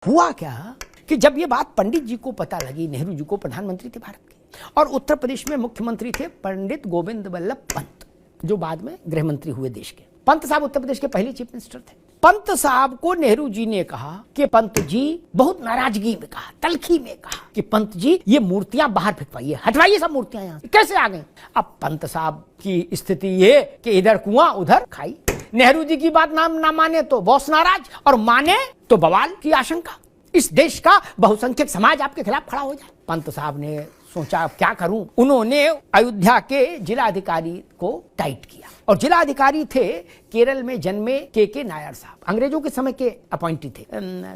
हुआ क्या कि जब ये बात पंडित जी को पता लगी, नेहरू जी को, प्रधानमंत्री थे भारत के, और उत्तर प्रदेश में मुख्यमंत्री थे पंडित गोविंद वल्लभ पंत, जो बाद में गृह मंत्री हुए देश के। पंत साहब उत्तर प्रदेश के पहले चीफ मिनिस्टर थे। पंत साहब को नेहरू जी ने कहा कि पंत जी, बहुत नाराजगी में कहा, तलखी में कहा कि पंत जी ये मूर्तियां बाहर फेंकवाइए, हटवाइए सब मूर्तियां यहाँ, कैसे आ गई। अब पंत साहब की स्थिति ये कि इधर कुआं उधर खाई। नेहरू जी की बात ना माने तो बॉस नाराज, और माने तो बवाल की आशंका। इस देश का बहुसंख्यक समाज आपके खिलाफ खड़ा हो जाए। पंत साहब ने सोचा अब क्या करूं। उन्होंने अयोध्या के जिलाधिकारी को टाइट किया, और जिलाधिकारी थे केरल में जन्मे के नायर साहब, अंग्रेजों के समय के अपॉइंटी थे,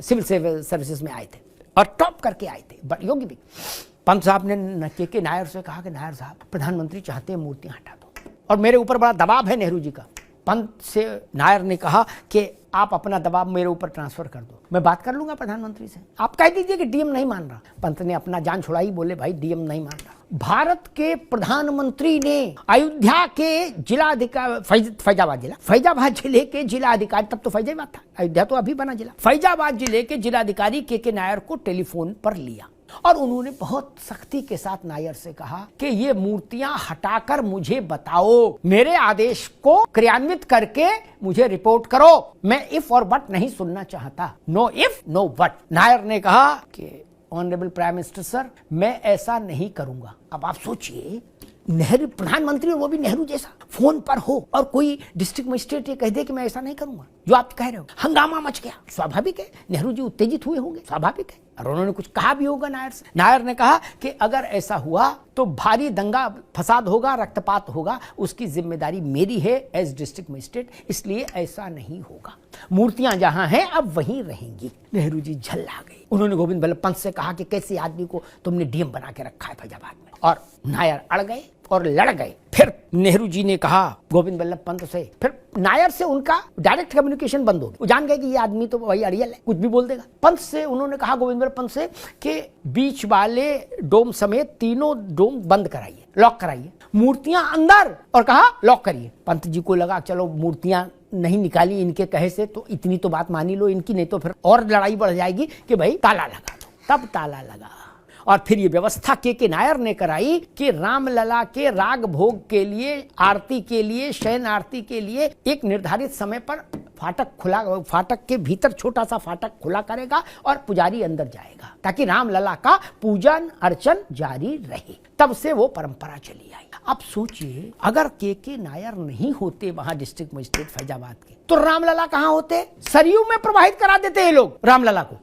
सिविल सर्विसेज में आए थे और टॉप करके आए थे, बट योगी भी। पंत साहब ने के नायर से कहा कि नायर साहब, प्रधानमंत्री चाहते हैं मूर्तियां हटा दो और मेरे ऊपर बड़ा दबाव है नेहरू जी का। पंत से नायर ने कहा कि आप अपना दबाव मेरे ऊपर ट्रांसफर कर दो, मैं बात कर लूंगा प्रधानमंत्री से, आप कह दीजिए कि डीएम नहीं मान रहा। पंत ने अपना जान छुड़ाई, बोले भाई डीएम नहीं मान रहा। भारत के प्रधानमंत्री ने अयोध्या के जिलाधिकारी, फैजाबाद जिले के जिलाधिकारी, तब तो फैजाबाद था, अयोध्या तो अभी बना जिला, फैजाबाद जिले के जिलाधिकारी के नायर को टेलीफोन पर लिया और उन्होंने बहुत सख्ती के साथ नायर से कहा कि ये मूर्तियां हटाकर मुझे बताओ, मेरे आदेश को क्रियान्वित करके मुझे रिपोर्ट करो, मैं इफ और बट नहीं सुनना चाहता, no if no but. Nair ने कहा कि ऑनरेबल प्राइम मिनिस्टर सर, मैं ऐसा नहीं करूंगा। अब आप सोचिए, नेहरू प्रधानमंत्री और वो भी नेहरू जैसा फोन पर हो और कोई डिस्ट्रिक्ट मजिस्ट्रेट ये कह दे कि मैं ऐसा नहीं करूंगा जो आप कह रहे हो। हंगामा मच गया, स्वाभाविक है, नेहरू जी उत्तेजित हुए होंगे, स्वाभाविक है, और उन्होंने कुछ कहा भी होगा नायर से। नायर ने कहा कि अगर ऐसा हुआ तो भारी दंगा फसाद होगा, रक्तपात होगा, उसकी जिम्मेदारी मेरी है एज डिस्ट्रिक्ट मजिस्ट्रेट, इसलिए ऐसा नहीं होगा, मूर्तियां जहां हैं अब वहीं रहेंगी। नेहरू जी झल्ला गए। उन्होंने गोविंद वल्लभ पंत से कहा कि कैसे आदमी को तुमने डीएम बना के रखा है फैजाबाद में, और नायर अड़ गए और लड़ गए। फिर नेहरू जी ने कहा गोविंद वल्लभ पंत से, फिर नायर से उनका डायरेक्ट कम्युनिकेशन बंद हो गया। वो जान गए कि ये आदमी तो वही अड़ियल है, कुछ भी बोल देगा। पंत से उन्होंने कहा, गोविंद वल्लभ पंत से, कि बीच वाले डोम समेत तीनों डोम बंद कराइए, लॉक कराइए, मूर्तियां अंदर, और कहा लॉक करिए। पंत जी को लगा चलो मूर्तियां नहीं निकाली इनके कहे से तो इतनी तो बात मानी लो इनकी, नहीं तो फिर और लड़ाई बढ़ जाएगी कि भाई ताला लगा दो। तब ताला लगा, और फिर ये व्यवस्था के नायर ने कराई कि रामलला के राग भोग के लिए, आरती के लिए, शयन आरती के लिए एक निर्धारित समय पर फाटक खुला, फाटक के भीतर छोटा सा फाटक खुला करेगा और पुजारी अंदर जाएगा ताकि रामलला का पूजन अर्चन जारी रहे। तब से वो परंपरा चली आई। अब सोचिए, अगर के नायर नहीं होते वहां डिस्ट्रिक्ट मजिस्ट्रेट फैजाबाद के, तो रामलला कहां होते? सरयू में प्रवाहित करा देते ये लोग रामलला को।